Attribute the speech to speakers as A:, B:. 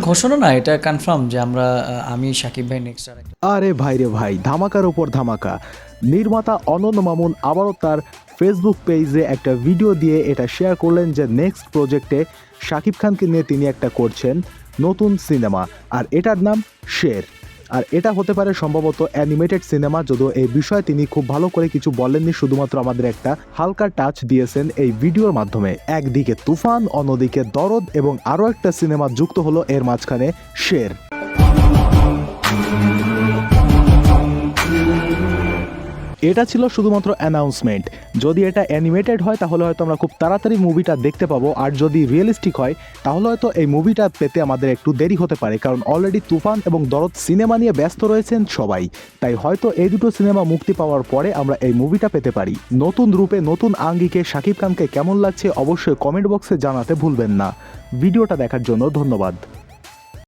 A: ঘোষণা না, এটা কনফার্ম যে আমরা আমি শাকিব ভাই নেক্সট আর
B: আরে ভাই রে ভাই, ধামাকার ওপর ধামাকা। নির্মাতা অনন্য মামুন আবারও তার ফেসবুক পেজে একটা ভিডিও দিয়ে এটা শেয়ার করলেন যে নেক্সট প্রজেক্টে শাকিব খানকে নিয়ে তিনি একটা করছেন নতুন সিনেমা, আর এটার নাম শের। আর এটা হতে পারে সম্ভবত অ্যানিমেটেড সিনেমা, যদিও এই বিষয়ে তিনি খুব ভালো করে কিছু বলেননি, শুধুমাত্র আমাদের একটা হালকা টাচ দিয়েছেন এই ভিডিওর মাধ্যমে। একদিকে তুফান, অন্যদিকে দরদ এবং আরও একটা সিনেমা যুক্ত হলো এর মাঝখানে, শের। এটা ছিল শুধুমাত্র অ্যানাউন্সমেন্ট। যদি এটা অ্যানিমেটেড হয় তাহলে হয়তো আমরা খুব তাড়াতাড়ি মুভিটা দেখতে পাবো, আর যদি রিয়েলিস্টিক হয় তাহলে হয়তো এই মুভিটা পেতে আমাদের একটু দেরি হতে পারে, কারণ অলরেডি তুফান এবং দরদ সিনেমা নিয়ে ব্যস্ত রয়েছেন সবাই। তাই হয়তো এই দুটো সিনেমা মুক্তি পাওয়ার পরে আমরা এই মুভিটা পেতে পারি। নতুন রূপে নতুন আঙ্গিকে শাকিব খানকে কেমন লাগছে অবশ্যই কমেন্ট বক্সে জানাতে ভুলবেন না। ভিডিওটা দেখার জন্য ধন্যবাদ।